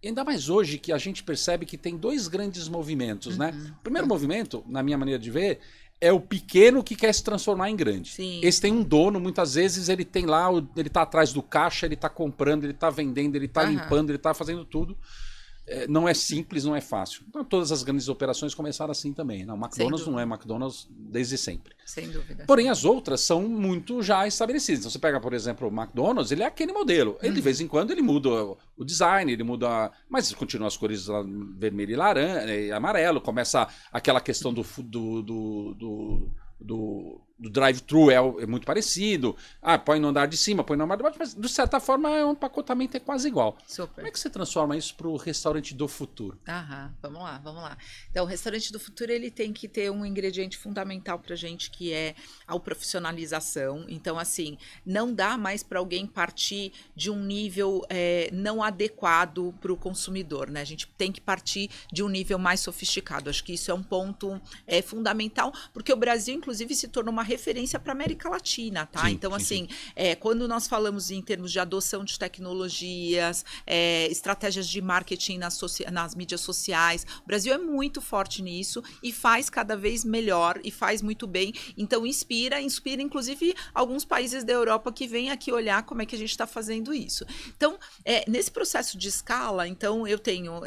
Ainda mais hoje que a gente percebe que tem dois grandes movimentos, né? O primeiro movimento, na minha maneira de ver, é o pequeno que quer se transformar em grande. Sim. Esse tem um dono, muitas vezes ele tem lá, ele tá atrás do caixa, ele tá comprando, ele tá vendendo, ele tá limpando, ele tá fazendo tudo. Não é simples, não é fácil. Então, todas as grandes operações começaram assim também. Não, McDonald's não é McDonald's desde sempre. Sem dúvida. Porém, as outras são muito já estabelecidas. Então, você pega, por exemplo, o McDonald's, ele é aquele modelo. Ele, de vez em quando, ele muda o design, ele muda... Mas continua as cores vermelho e laranja, e amarelo. Começa aquela questão do do drive-thru é muito parecido. Põe no andar de cima, põe no andar de baixo, mas de certa forma o empacotamento é quase igual. Super. Como é que você transforma isso para o restaurante do futuro? Vamos lá. Então, o restaurante do futuro, ele tem que ter um ingrediente fundamental pra gente, que é a profissionalização. Então, assim, não dá mais para alguém partir de um nível não adequado para o consumidor, né? A gente tem que partir de um nível mais sofisticado. Acho que isso é um ponto fundamental, porque o Brasil, inclusive, se tornou uma referência para a América Latina, tá? Sim, então, sim. Quando nós falamos em termos de adoção de tecnologias, estratégias de marketing nas mídias sociais, o Brasil é muito forte nisso e faz cada vez melhor e faz muito bem. Então, inspira inclusive alguns países da Europa que vêm aqui olhar como é que a gente está fazendo isso. Então, nesse processo de escala, então eu tenho,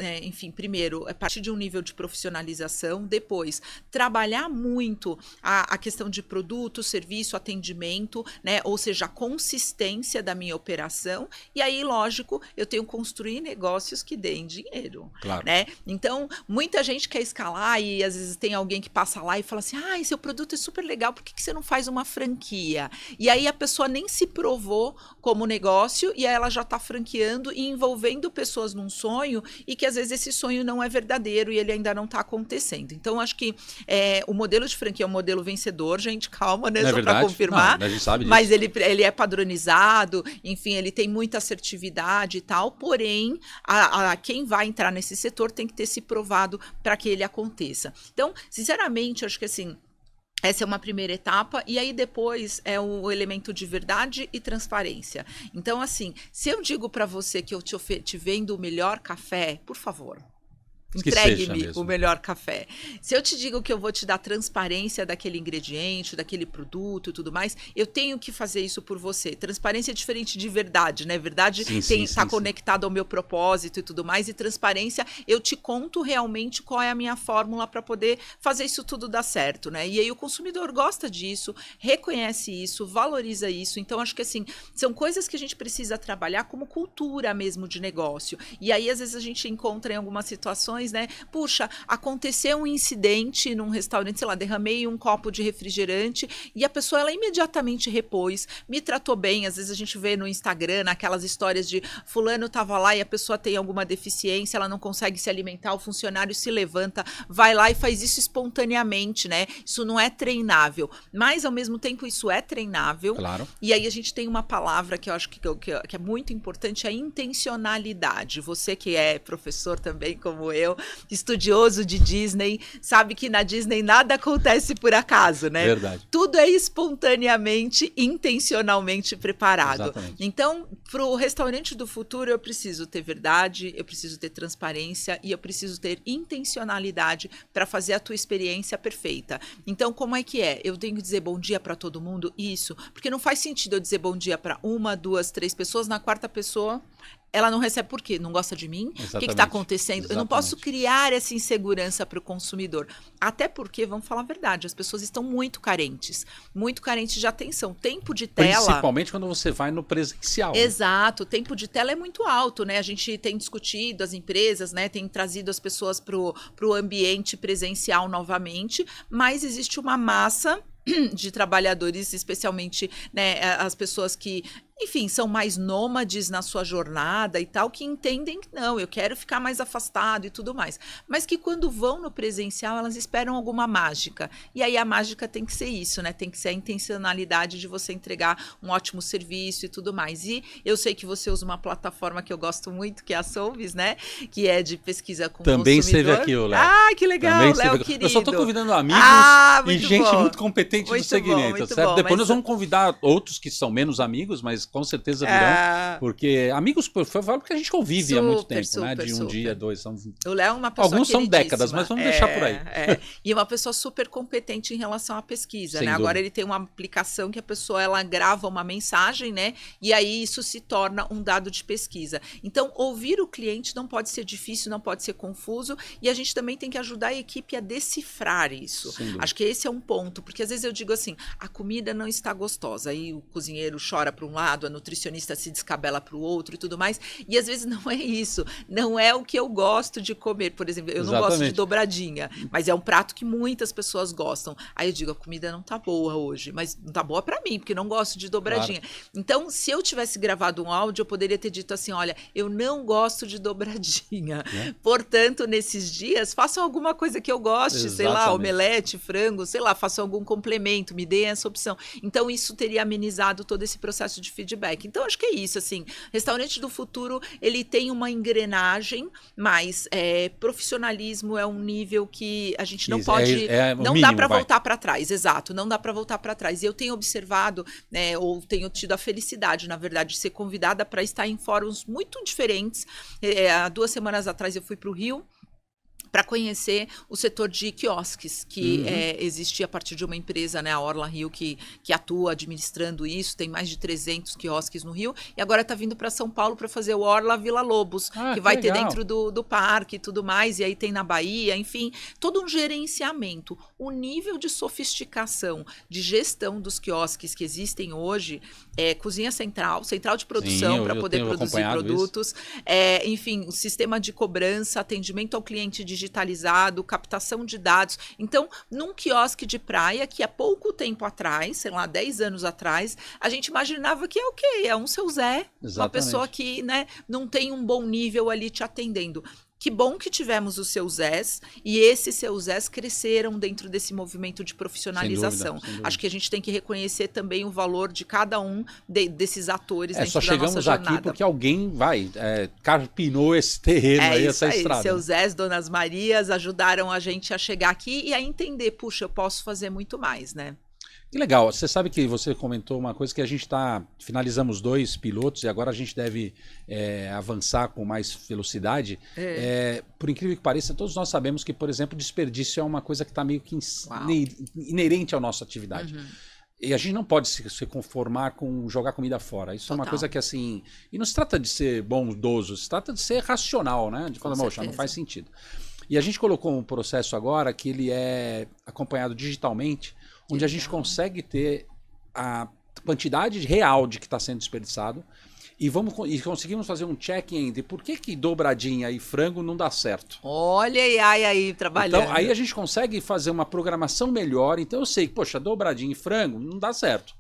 primeiro, a partir de um nível de profissionalização, depois, trabalhar muito a questão de produto, serviço, atendimento, né? Ou seja, a consistência da minha operação. E aí, lógico, eu tenho que construir negócios que deem dinheiro. Claro. Né? Então, muita gente quer escalar e às vezes tem alguém que passa lá e fala assim, seu produto é super legal, por que você não faz uma franquia? E aí a pessoa nem se provou como negócio e aí ela já está franqueando e envolvendo pessoas num sonho e que às vezes esse sonho não é verdadeiro e ele ainda não está acontecendo. Então, acho que o modelo de franquia é um modelo vencedor, gente, calma, né? Só para confirmar. Não, a gente sabe disso. Mas ele é padronizado, enfim, ele tem muita assertividade e tal, porém, quem vai entrar nesse setor tem que ter se provado para que ele aconteça. Então, sinceramente, acho que assim, essa é uma primeira etapa, e aí depois é o elemento de verdade e transparência. Então, assim, se eu digo para você que eu te vendo o melhor café, por favor, entregue-me o melhor café. Se eu te digo que eu vou te dar transparência daquele ingrediente, daquele produto e tudo mais, eu tenho que fazer isso por você. Transparência é diferente de verdade, né? Verdade está conectado ao meu propósito e tudo mais, e transparência, eu te conto realmente qual é a minha fórmula para poder fazer isso tudo dar certo, né? E aí o consumidor gosta disso, reconhece isso, valoriza isso. Então, acho que assim, são coisas que a gente precisa trabalhar como cultura mesmo de negócio. E aí, às vezes, a gente encontra em algumas situações, né? Puxa, aconteceu um incidente num restaurante, sei lá, derramei um copo de refrigerante e a pessoa, ela imediatamente repôs, me tratou bem. Às vezes a gente vê no Instagram aquelas histórias de fulano tava lá e a pessoa tem alguma deficiência, ela não consegue se alimentar, o funcionário se levanta, vai lá e faz isso espontaneamente, né? Isso não é treinável, mas ao mesmo tempo isso é treinável. Claro. E aí a gente tem uma palavra que eu acho que é muito importante, a intencionalidade. Você que é professor também, como eu, estudioso de Disney, sabe que na Disney nada acontece por acaso, né? Verdade. Tudo é espontaneamente, intencionalmente preparado. Exatamente. Então, para o restaurante do futuro, eu preciso ter verdade, eu preciso ter transparência e eu preciso ter intencionalidade para fazer a tua experiência perfeita. Então, como é que é? Eu tenho que dizer bom dia para todo mundo? Isso. Porque não faz sentido eu dizer bom dia para 1, 2, 3 pessoas, na quarta pessoa ela não recebe por quê? Não gosta de mim? Exatamente. O que está acontecendo? Exatamente. Eu não posso criar essa insegurança para o consumidor. Até porque, vamos falar a verdade, as pessoas estão muito carentes de atenção. Tempo de tela... Principalmente quando você vai no presencial. Exato. O tempo de tela é muito alto, né? A gente tem discutido, as empresas, né, tem trazido as pessoas para o ambiente presencial novamente, mas existe uma massa de trabalhadores, especialmente, né, as pessoas que, enfim, são mais nômades na sua jornada e tal, que entendem que não, eu quero ficar mais afastado e tudo mais. Mas que quando vão no presencial, elas esperam alguma mágica. E aí a mágica tem que ser isso, né? Tem que ser a intencionalidade de você entregar um ótimo serviço e tudo mais. E eu sei que você usa uma plataforma que eu gosto muito, que é a Solvis, né? Que é de pesquisa com também consumidor. Também esteve aqui, o Léo. Ah, que legal, Léo, querido. Eu só estou convidando amigos e gente muito competente do segmento, certo? Depois nós vamos convidar outros que são menos amigos, mas com certeza virão, porque amigos, porque a gente convive há muito tempo, né? De um dia, 2. São... O Léo é uma pessoa alguns são décadas, mas vamos deixar por aí. E uma pessoa super competente em relação à pesquisa, Sem né? dúvida. Agora ele tem uma aplicação que a pessoa, ela grava uma mensagem, né? E aí isso se torna um dado de pesquisa. Então, ouvir o cliente não pode ser difícil, não pode ser confuso, e a gente também tem que ajudar a equipe a decifrar isso. Acho que esse é um ponto, porque às vezes eu digo assim, a comida não está gostosa, aí o cozinheiro chora para um lado, lado, a nutricionista se descabela para o outro e tudo mais. E às vezes não é isso. Não é o que eu gosto de comer. Por exemplo, eu não gosto de dobradinha, mas é um prato que muitas pessoas gostam. Aí eu digo, a comida não tá boa hoje, mas não tá boa para mim, porque eu não gosto de dobradinha. Claro. Então, se eu tivesse gravado um áudio, eu poderia ter dito assim, olha, eu não gosto de dobradinha. Portanto, nesses dias, façam alguma coisa que eu goste, sei lá, omelete, frango, sei lá, façam algum complemento, me deem essa opção. Então, isso teria amenizado todo esse processo de feedback. Então, acho que é isso, assim, Restaurante do Futuro, ele tem uma engrenagem, mas profissionalismo é um nível que a gente não pode, não dá para voltar para trás, exato, não dá para voltar para trás. E eu tenho observado, ou tenho tido a felicidade, na verdade, de ser convidada para estar em fóruns muito diferentes. Há 2 semanas atrás eu fui para o Rio, para conhecer o setor de quiosques, que existe a partir de uma empresa, né, a Orla Rio, que atua administrando isso, tem mais de 300 quiosques no Rio, e agora está vindo para São Paulo para fazer o Orla Vila Lobos, que vai ter dentro do parque e tudo mais, e aí tem na Bahia, enfim, todo um gerenciamento. O nível de sofisticação, de gestão dos quiosques que existem hoje, cozinha central de produção para poder produzir produtos, enfim, o sistema de cobrança, atendimento ao cliente digitalizado, captação de dados. Então, num quiosque de praia, que há pouco tempo atrás, sei lá, 10 anos atrás, a gente imaginava que é um seu Zé, uma pessoa que, né, não tem um bom nível ali te atendendo. Que bom que tivemos os seus Zés, e esses seus Zés cresceram dentro desse movimento de profissionalização. Sem dúvida. Acho que a gente tem que reconhecer também o valor de cada um desses atores dentro da nossa jornada. Só chegamos aqui porque alguém carpinou esse terreno aí, essa estrada. Seus Zés, Donas Marias ajudaram a gente a chegar aqui e a entender, puxa, eu posso fazer muito mais, né? Que legal, você sabe que você comentou uma coisa que a gente finalizamos 2 pilotos e agora a gente deve avançar com mais velocidade. Por incrível que pareça, todos nós sabemos que, por exemplo, desperdício é uma coisa que está meio que inerente à nossa atividade. E a gente não pode se conformar com jogar comida fora. Isso é uma coisa que, assim... E não se trata de ser bondoso, se trata de ser racional, né? De falar, poxa, não faz sentido. E a gente colocou um processo agora que ele é acompanhado digitalmente, onde a gente consegue ter a quantidade real de que está sendo desperdiçado e conseguimos fazer um check-in entre por que dobradinha e frango não dá certo. Olha aí trabalhando. Então, aí a gente consegue fazer uma programação melhor. Então eu sei que, poxa, dobradinha e frango não dá certo.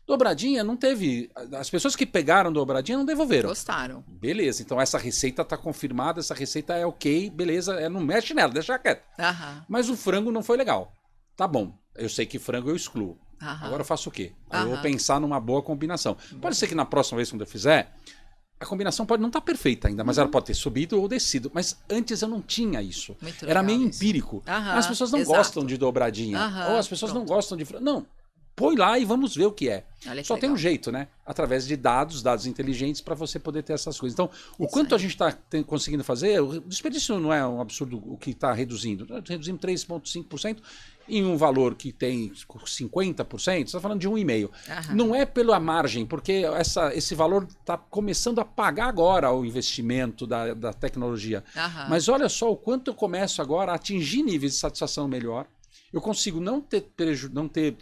Dobradinha não teve... As pessoas que pegaram dobradinha não devolveram. Gostaram. Beleza, então essa receita está confirmada, essa receita é ok, beleza, não mexe nela, deixa quieto. Mas o frango não foi legal. Tá bom. Eu sei que frango eu excluo. Agora eu faço o quê? Eu vou pensar numa boa combinação. Pode ser que na próxima vez quando eu fizer, a combinação pode não estar perfeita ainda, mas ela pode ter subido ou descido. Mas antes eu não tinha isso. Era meio empírico. As pessoas não gostam de dobradinha. Ou as pessoas não gostam de frango. Não. Põe lá e vamos ver o que é. Só tem um jeito, né? Através de dados inteligentes para você poder ter essas coisas. Então, o quanto a gente está conseguindo fazer, o desperdício não é um absurdo o que está reduzindo. Reduzimos 3,5% em um valor que tem 50%, você está falando de 1,5%. Não é pela margem, porque esse valor está começando a pagar agora o investimento da tecnologia. Mas olha só o quanto eu começo agora a atingir níveis de satisfação melhor. Eu consigo não ter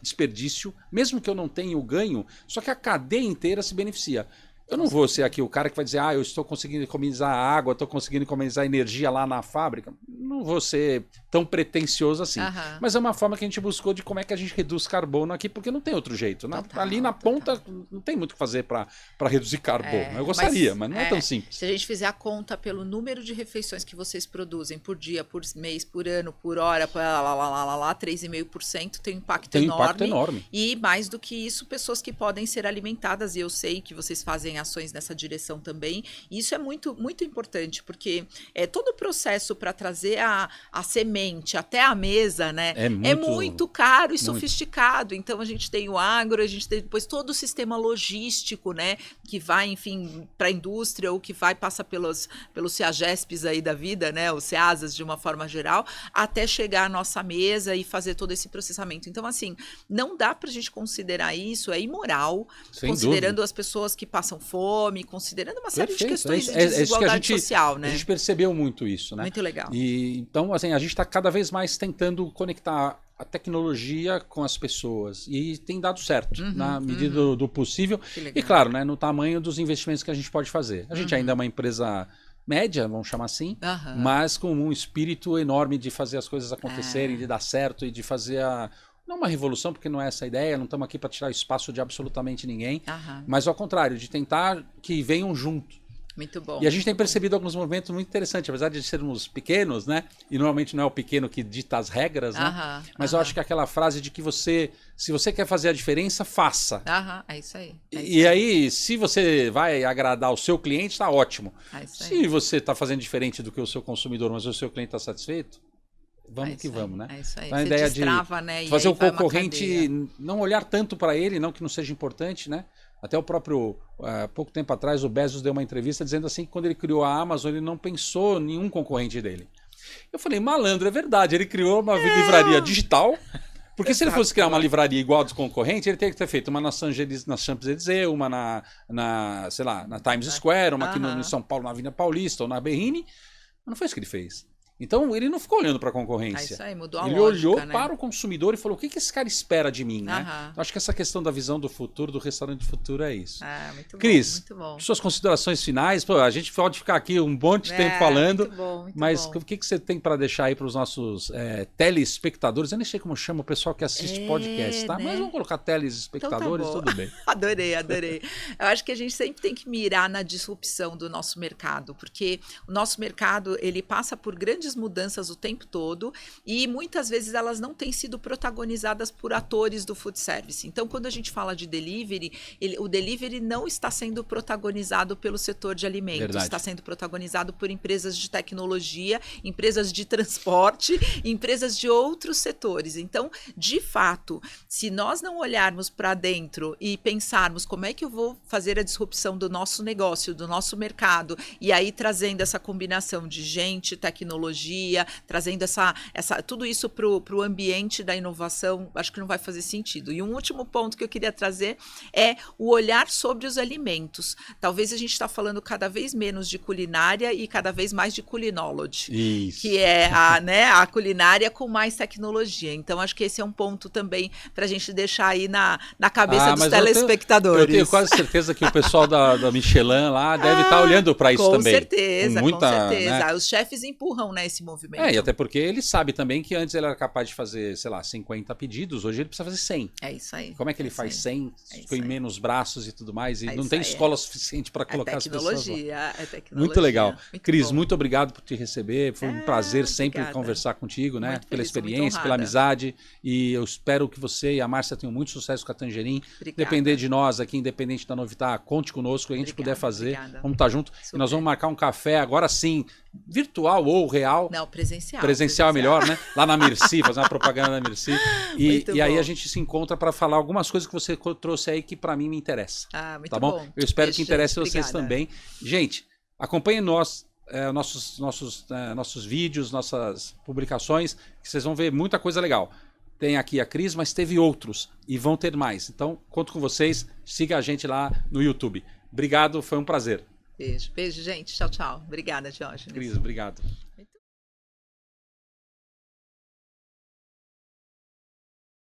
desperdício, mesmo que eu não tenha o ganho, só que a cadeia inteira se beneficia. Eu não vou ser aqui o cara que vai dizer, eu estou conseguindo economizar água, estou conseguindo economizar energia lá na fábrica. Não vou ser tão pretencioso assim. Mas é uma forma que a gente buscou de como é que a gente reduz carbono aqui, porque não tem outro jeito. Ali na ponta não tem muito o que fazer para reduzir carbono. Eu gostaria, mas não é tão simples. Se a gente fizer a conta pelo número de refeições que vocês produzem por dia, por mês, por ano, por hora, 3,5% tem um impacto enorme. E mais do que isso, pessoas que podem ser alimentadas. E eu sei que vocês fazem ações nessa direção também. E isso é muito, muito importante, porque todo o processo para trazer a semente até a mesa, né, é muito caro e sofisticado. Então a gente tem o agro, a gente tem depois todo o sistema logístico, né, que vai, enfim, para a indústria ou que passa pelos CEAGESPs aí da vida, né, os CEASAs de uma forma geral, até chegar à nossa mesa e fazer todo esse processamento. Então, assim, não dá para a gente considerar isso, é imoral, considerando as pessoas que passam fome, considerando uma série de questões de desigualdade social, né? A gente percebeu muito isso, né? Muito legal. E, então, assim, a gente está cada vez mais tentando conectar a tecnologia com as pessoas. E tem dado certo, na medida do possível. E claro, né, no tamanho dos investimentos que a gente pode fazer. A gente ainda é uma empresa média, vamos chamar assim, mas com um espírito enorme de fazer as coisas acontecerem, de dar certo e de fazer não uma revolução, porque não é essa a ideia, não estamos aqui para tirar espaço de absolutamente ninguém, mas ao contrário, de tentar que venham junto. Muito bom. E a gente tem percebido alguns movimentos muito interessantes, apesar de sermos pequenos, né? E normalmente não é o pequeno que dita as regras, né? Mas eu acho que aquela frase de que se você quer fazer a diferença, faça. É isso aí. E aí, se você vai agradar o seu cliente, está ótimo. Se você está fazendo diferente do que o seu consumidor, mas o seu cliente está satisfeito, vamos que vamos, né? É isso aí. Então, a ideia destrava, né? fazer o concorrente não olhar tanto para ele, não que não seja importante, né? Até o próprio, pouco tempo atrás, o Bezos deu uma entrevista dizendo assim que quando ele criou a Amazon, ele não pensou em nenhum concorrente dele. Eu falei, malandro, é verdade, ele criou uma livraria digital, porque se ele fosse criar uma livraria igual a dos concorrentes, ele teria que ter feito uma na Champs-Élysées, uma sei lá, na Times Square, uma aqui em São Paulo, na Avenida Paulista, ou na Berrini, mas não foi isso que ele fez. Então, ele não ficou olhando para a concorrência. Isso aí, mudou a ele lógica, olhou né? para o consumidor e falou, o que esse cara espera de mim? Né? Então, acho que essa questão da visão do futuro, do restaurante do futuro é isso. Muito Cris, muito bom. Suas considerações finais, pô, a gente pode ficar aqui um monte de tempo falando, muito mas bom. o que você tem para deixar aí para os nossos telespectadores? Eu nem sei como chama o pessoal que assiste podcast, tá? Né? Mas vamos colocar telespectadores, Então tudo bem. Adorei. Eu acho que a gente sempre tem que mirar na disrupção do nosso mercado, porque o nosso mercado, ele passa por grandes mudanças o tempo todo e muitas vezes elas não têm sido protagonizadas por atores do food service. Então, quando a gente fala de delivery, o delivery não está sendo protagonizado pelo setor de alimentos, Verdade. Está sendo protagonizado por empresas de tecnologia, empresas de transporte, empresas de outros setores. Então, de fato, se nós não olharmos para dentro e pensarmos como é que eu vou fazer a disrupção do nosso negócio, do nosso mercado, e aí trazendo essa combinação de gente, tecnologia, trazendo tudo isso para o ambiente da inovação, acho que não vai fazer sentido. E um último ponto que eu queria trazer é o olhar sobre os alimentos. Talvez a gente está falando cada vez menos de culinária e cada vez mais de culinology, Isso. que é a culinária com mais tecnologia. Então, acho que esse é um ponto também para a gente deixar aí na cabeça dos telespectadores. Eu tenho quase certeza que o pessoal da Michelin lá deve estar olhando para isso também. Com certeza. Né? Os chefes empurram, né, esse movimento. E até porque ele sabe também que antes ele era capaz de fazer, sei lá, 50 pedidos, hoje ele precisa fazer 100. É isso aí. Como é que ele faz 100 com menos braços e tudo mais? E não tem aí. escola suficiente para colocar as pessoas lá. É tecnologia. Muito legal. Cris, bom. muito obrigado por te receber. Foi um prazer sempre conversar contigo, né? Muito Pela feliz, experiência, pela amizade. E eu espero que você e a Márcia tenham muito sucesso com a Tangerine. Depender de nós aqui, independente da Novitar, conte conosco. A gente puder fazer, vamos estar junto. E nós vamos marcar um café agora sim, virtual ou real. Não, presencial. Presencial é melhor, né? Lá na Merci, fazer uma propaganda na Merci. E aí a gente se encontra para falar algumas coisas que você trouxe aí que para mim me interessa. Muito tá bom? Eu espero que interesse vocês obrigada. também. Gente, acompanhem nossos vídeos, nossas publicações, que vocês vão ver muita coisa legal. Tem aqui a Cris, mas teve outros e vão ter mais. Então, conto com vocês. Siga a gente lá no YouTube. Obrigado, foi um prazer. Beijo, gente. Tchau, tchau. Obrigada, Diógenes. Cris, obrigado.